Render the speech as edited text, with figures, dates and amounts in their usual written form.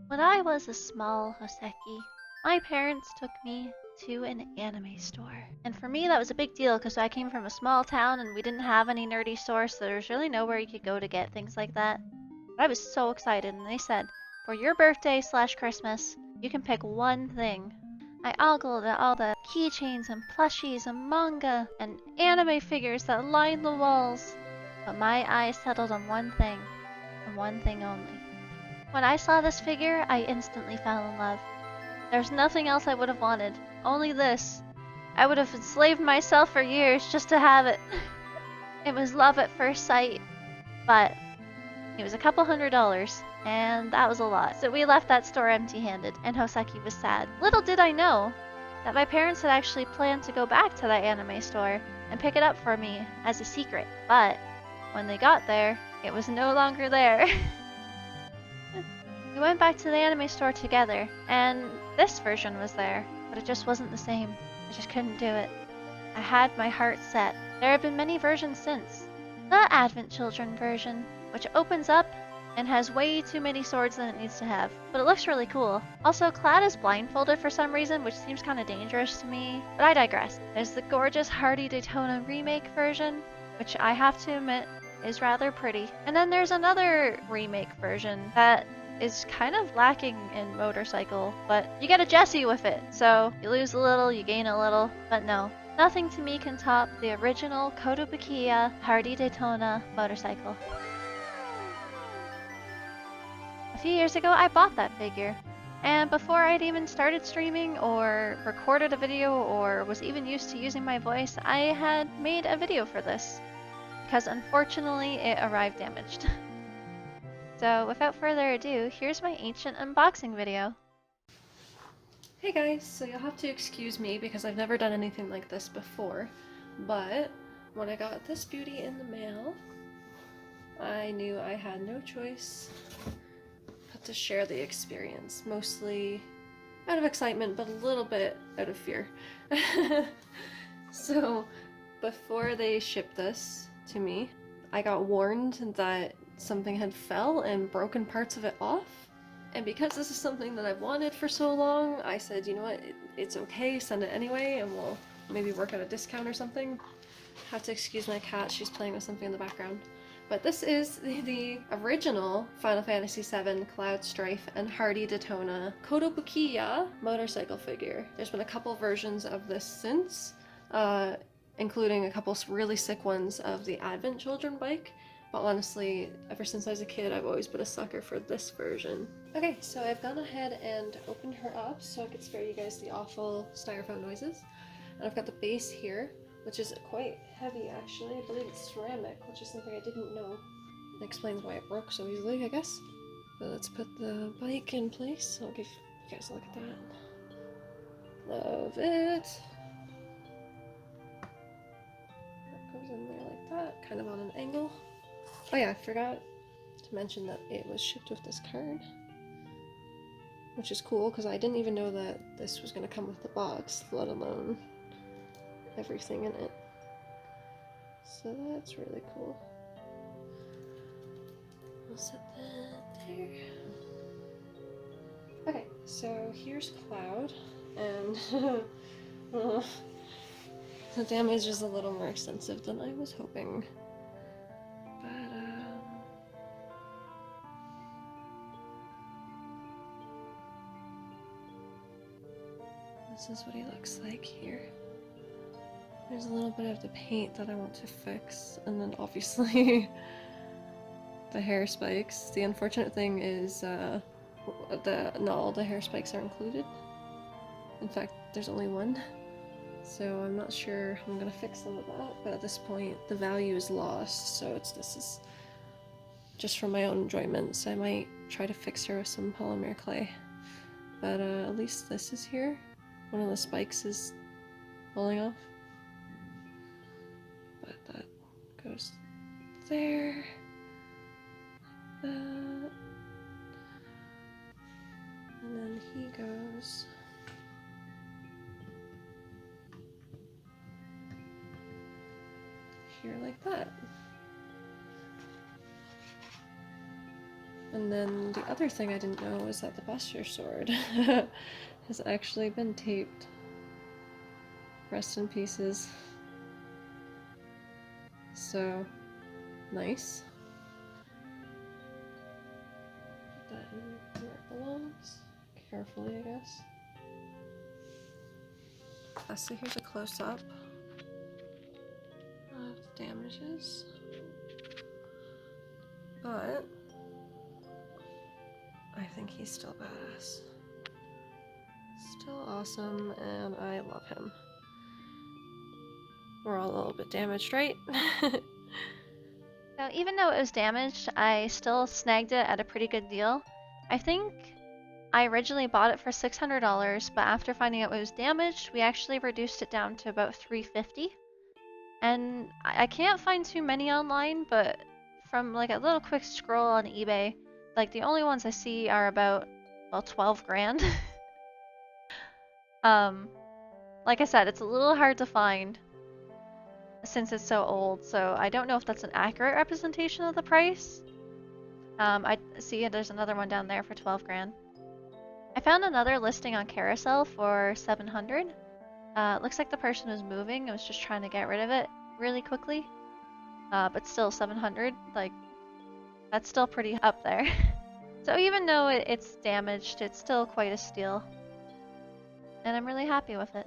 When I was a small Hoseki, my parents took me to an anime store. And for me, that was a big deal because I came from a small town and we didn't have any nerdy stores, so there's really nowhere you could go to get things like that. But I was so excited, and they said, for your birthday/Christmas, you can pick one thing. I ogled at all the keychains and plushies and manga and anime figures that lined the walls. But my eyes settled on one thing, and one thing only. When I saw this figure, I instantly fell in love. There's nothing else I would have wanted, only this. I would have enslaved myself for years just to have it. It was love at first sight, but it was a couple $100, and that was a lot. So we left that store empty-handed, and Hoseki was sad. Little did I know that my parents had actually planned to go back to that anime store and pick it up for me as a secret, but when they got there, it was no longer there. We went back to the anime store together, and this version was there, but it just wasn't the same. I just couldn't do it. I had my heart set. There have been many versions since. The Advent Children version, which opens up and has way too many swords than it needs to have, but it looks really cool. Also, Cloud is blindfolded for some reason, which seems kind of dangerous to me, but I digress. There's the gorgeous Hardy Daytona remake version, which I have to admit is rather pretty. And then there's another remake version that is kind of lacking in motorcycle, but you get a Jessie with it, so you lose a little, you gain a little, but no. Nothing to me can top the original Kotobukiya Hardy Daytona motorcycle. A few years ago, I bought that figure, and before I'd even started streaming or recorded a video or was even used to using my voice, I had made a video for this, because unfortunately it arrived damaged. So without further ado, here's my ancient unboxing video. Hey guys, so you'll have to excuse me because I've never done anything like this before, but when I got this beauty in the mail, I knew I had no choice but to share the experience, mostly out of excitement, but a little bit out of fear. So before they shipped this to me, I got warned that something had fell and broken parts of it off. And because this is something that I've wanted for so long, I said, you know what, it's okay, send it anyway, and we'll maybe work out a discount or something. Have to excuse my cat, she's playing with something in the background. But this is the original Final Fantasy VII Cloud, Strife, and Hardy Daytona Kotobukiya motorcycle figure. There's been a couple versions of this since, including a couple really sick ones of the Advent Children bike. But honestly, ever since I was a kid, I've always been a sucker for this version. Okay, so I've gone ahead and opened her up so I could spare you guys the awful styrofoam noises. And I've got the base here, which is quite heavy actually. I believe it's ceramic, which is something I didn't know. That explains why it broke so easily, I guess. But let's put the bike in place. I'll give you guys a look at that. Love it. That goes in there like that, kind of on an angle. Oh yeah, I forgot to mention that it was shipped with this card, which is cool because I didn't even know that this was going to come with the box, let alone everything in it. So that's really cool. I'll set that there. Okay, so here's Cloud, and the damage is a little more extensive than I was hoping. This is what he looks like here. There's a little bit of the paint that I want to fix, and then obviously the hair spikes. The unfortunate thing is not all the hair spikes are included. In fact, there's only one. So I'm not sure how I'm gonna fix some of that, but at this point the value is lost, so this is just for my own enjoyment, so I might try to fix her with some polymer clay. But at least this is here. One of the spikes is falling off. But that goes there. Like that. And then he goes here like that. And then the other thing I didn't know was that the Buster sword has actually been taped. Rest in pieces. So, nice. Put that in where it belongs. Carefully, I guess. So here's a close-up of the damages. But I think he's still badass. Still awesome, and I love him. We're all a little bit damaged, right? So even though it was damaged, I still snagged it at a pretty good deal. I think I originally bought it for $600, but after finding out it was damaged, we actually reduced it down to about $350. And I can't find too many online, but from like a little quick scroll on eBay, like the only ones I see are about, well, 12 grand. Like I said, it's a little hard to find since it's so old, so I don't know if that's an accurate representation of the price. I see there's another one down there for 12 grand. I found another listing on Carousel for 700. Looks like the person was moving and was just trying to get rid of it really quickly. But still 700, like, that's still pretty up there. So even though it's damaged, it's still quite a steal. And I'm really happy with it.